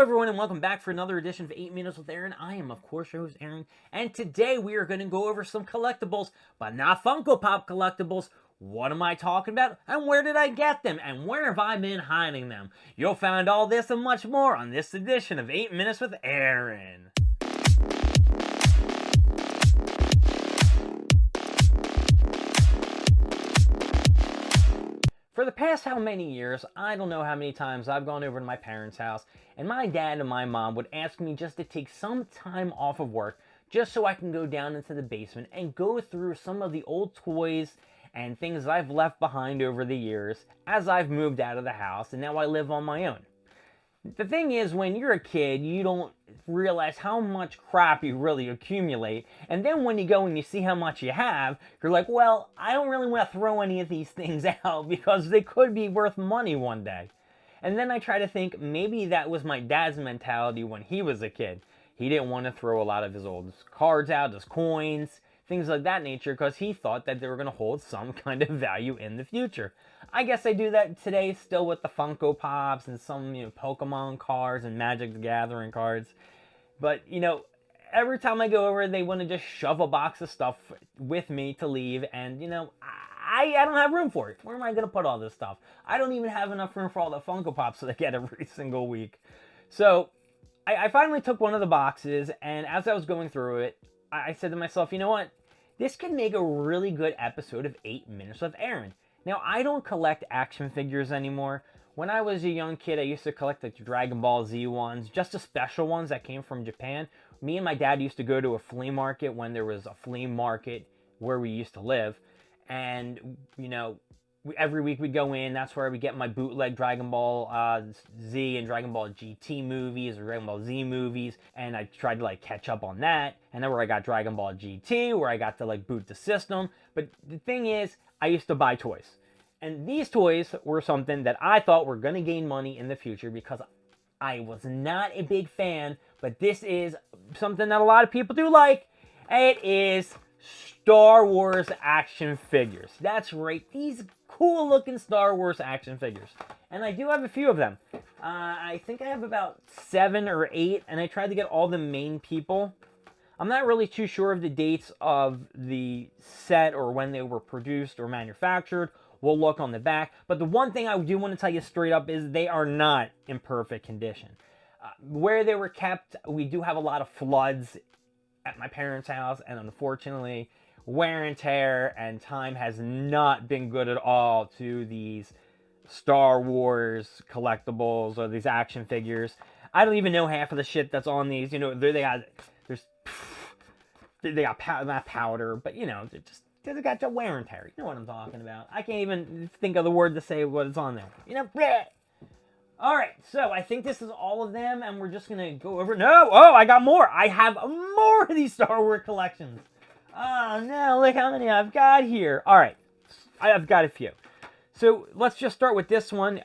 everyone, and welcome back for another edition of 8 Minutes with Aaron. I am, of course, your host, Aaron, and today we are going to go over some collectibles, but not Funko Pop collectibles. What am I talking about, and where did I get them, and where have I been hiding them? You'll find all this and much more on this edition of 8 Minutes with Aaron. For the past how many years, I don't know how many times I've gone over to my parents' house, and my dad and my mom would ask me just to take some time off of work just so I can go down into the basement and go through some of the old toys and things I've left behind over the years as I've moved out of the house and now I live on my own. The thing is, when you're a kid, you don't realize how much crap you really accumulate. And then when you go and you see how much you have, you're like, well, I don't really want to throw any of these things out because they could be worth money one day. And then I try to think maybe that was my dad's mentality when he was a kid. He didn't want to throw a lot of his old cards out, his coins, things like that nature, because he thought that they were going to hold some kind of value in the future. I guess I do that today still with the Funko Pops and some, Pokemon cards and Magic the Gathering cards. But, every time I go over, they want to just shove a box of stuff with me to leave, and, I don't have room for it. Where am I going to put all this stuff? I don't even have enough room for all the Funko Pops that I get every single week. So, I finally took one of the boxes, and as I was going through it, I said to myself, you know what? This could make a really good episode of 8 Minutes with Aaron. Now, I don't collect action figures anymore. When I was a young kid, I used to collect the Dragon Ball Z ones, just the special ones that came from Japan. Me and my dad used to go to a flea market when there was a flea market where we used to live. And, every week we'd go in. That's where we get my bootleg Dragon Ball Z and Dragon Ball GT movies or Dragon Ball Z movies. And I tried to, catch up on that. And then where I got Dragon Ball GT, where I got to, boot the system. But the thing is, I used to buy toys. And these toys were something that I thought were going to gain money in the future because I was not a big fan, but this is something that a lot of people do like. It is Star Wars action figures. That's right, these cool looking Star Wars action figures. And I do have a few of them. I think I have about 7 or 8, and I tried to get all the main people. I'm not really too sure of the dates of the set or when they were produced or manufactured. We'll look on the back. But the one thing I do want to tell you straight up is they are not in perfect condition. Where they were kept, we do have a lot of floods at my parents' house. And unfortunately, wear and tear and time has not been good at all to these Star Wars collectibles or these action figures. I don't even know half of the shit that's on these. They got not powder, but they got the wear and tear. You know what I'm talking about. I can't even think of the word to say what is on there. Bleh. All right, so I think this is all of them, and we're just gonna go over. I got more. I have more of these Star Wars collections. Oh no, look how many I've got here. All right, I've got a few. So let's just start with this one.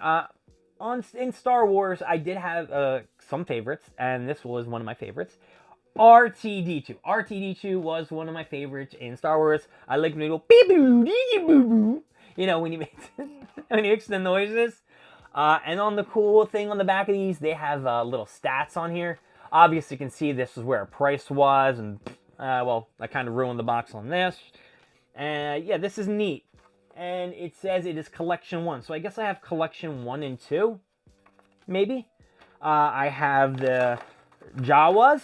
In Star Wars, I did have some favorites, and this was one of my favorites. R2-D2. R2-D2 was one of my favorites in Star Wars. I like when you go beep boo dee boo boo. When he makes the noises. And on the cool thing on the back of these, they have little stats on here. Obviously, you can see this is where a price was, and I kind of ruined the box on this. And yeah, this is neat. And it says it is collection 1, so I guess I have collection 1 and 2, maybe. I have the Jawas.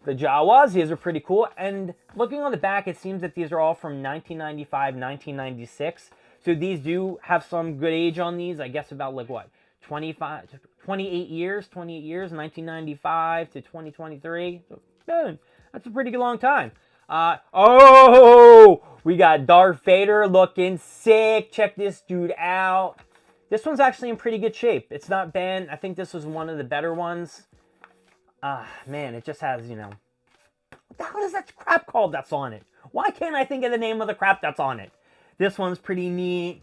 The Jawas, these are pretty cool. And looking on the back, it seems that these are all from 1995, 1996. So these do have some good age on these. I guess about 28 years, 1995 to 2023. So, that's a pretty long time. We got Darth Vader looking sick. Check this dude out. This one's actually in pretty good shape. It's not bad. I think this was one of the better ones. Man, it just has, what the hell is that crap called that's on it? Why can't I think of the name of the crap that's on it? This one's pretty neat.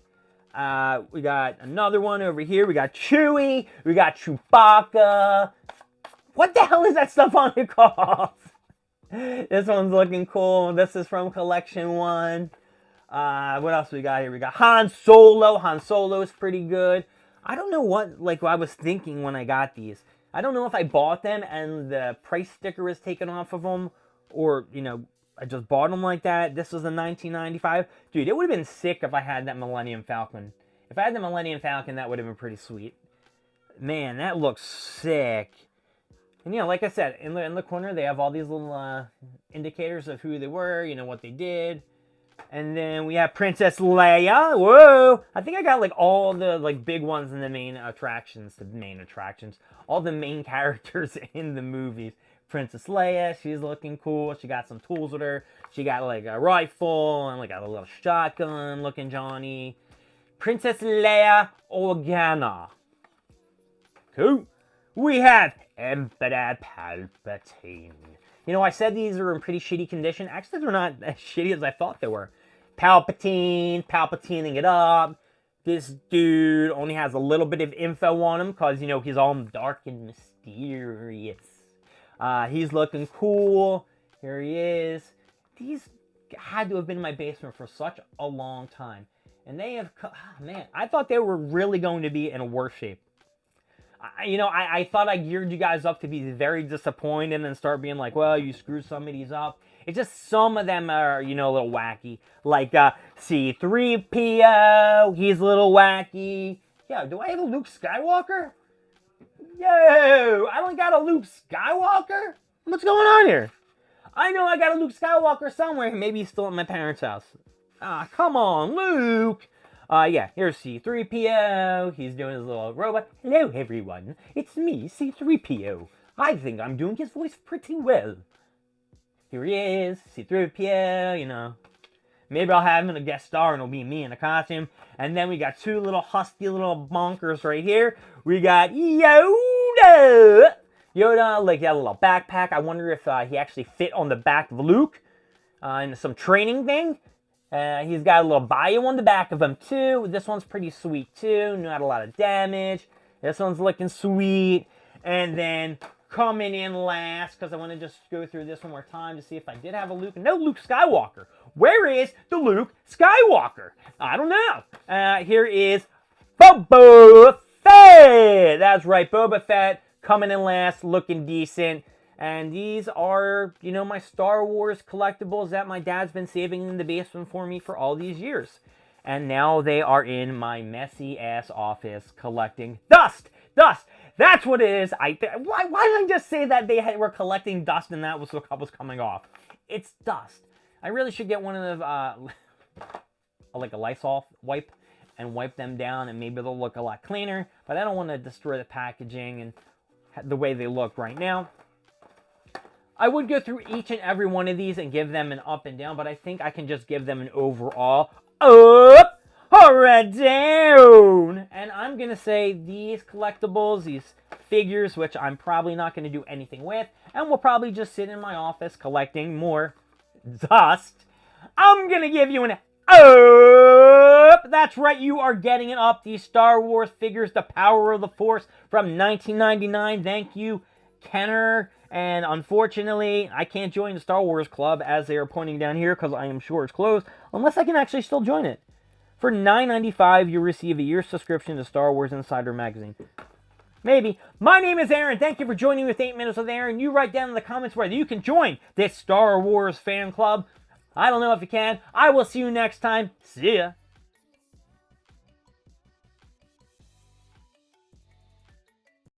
We got another one over here. We got Chewie. We got Chewbacca. What the hell is that stuff on it called? This one's looking cool. This is from collection 1. What else we got here? We got Han Solo. Han Solo is pretty good. I don't know what I was thinking when I got these. I don't know if I bought them and the price sticker was taken off of them, or, you know, I just bought them like that. This was a 1995. Dude, it would have been sick if I had that Millennium Falcon. If I had the Millennium Falcon, that would have been pretty sweet. Man, that looks sick. And, you know, like I said, in the corner, they have all these little indicators of who they were, you know, what they did. And then we have Princess Leia. Whoa! I think I got, like, all the, like, big ones in the main attractions. All the main characters in the movies. Princess Leia, she's looking cool. She got some tools with her. She got, like, a rifle and, like, a little shotgun looking Johnny. Princess Leia Organa. Cool. We have Emperor Palpatine. You know, I said these are in pretty shitty condition. Actually, they're not as shitty as I thought they were. Palpatining it up. This dude only has a little bit of info on him because, you know, he's all dark and mysterious. He's looking cool. Here he is. These had to have been in my basement for such a long time. And they have... Oh, man, I thought they were really going to be in worse shape. I thought I geared you guys up to be very disappointed and start being like, well, you screwed some of these up. It's just some of them are, you know, a little wacky. Like C-3PO, he's a little wacky. Yo, do I have a Luke Skywalker? Yo, I don't got a Luke Skywalker? What's going on here? I know I got a Luke Skywalker somewhere. Maybe he's still at my parents' house. Ah, come on, Luke. Yeah, here's C-3PO. He's doing his little robot. Hello, everyone. It's me, C-3PO. I think I'm doing his voice pretty well. Here he is, C-3PO, you know. Maybe I'll have him in a guest star and it'll be me in a costume. And then we got two little husky little bonkers right here. We got Yoda. Yoda, like, got a little backpack. I wonder if he actually fit on the back of Luke in some training thing. He's got a little bio on the back of him, too. This one's pretty sweet, too. Not a lot of damage. This one's looking sweet. And then coming in last, because I want to just go through this one more time to see if I did have a Luke. No Luke Skywalker. Where is the Luke Skywalker? I don't know. Here is Boba Fett. That's right, Boba Fett coming in last, looking decent. And these are, you know, my Star Wars collectibles that my dad's been saving in the basement for me for all these years. And now they are in my messy-ass office collecting dust! Dust! That's what it is. Why did I just say that they were collecting dust and that was what was coming off? It's dust. I really should get one of the, like a Lysol wipe and wipe them down and maybe they'll look a lot cleaner. But I don't want to destroy the packaging and the way they look right now. I would go through each and every one of these and give them an up and down, but I think I can just give them an overall up or down. And I'm going to say these collectibles, these figures, which I'm probably not going to do anything with, and will probably just sit in my office collecting more dust. I'm going to give you an up. That's right, you are getting it up. These Star Wars figures, The Power of the Force from 1999. Thank you, Kenner. And unfortunately, I can't join the Star Wars Club as they are pointing down here because I am sure it's closed, unless I can actually still join it. For $9.95, you receive a year's subscription to Star Wars Insider Magazine. Maybe. My name is Aaron. Thank you for joining with 8 Minutes with Aaron. You write down in the comments whether you can join this Star Wars fan club. I don't know if you can. I will see you next time. See ya.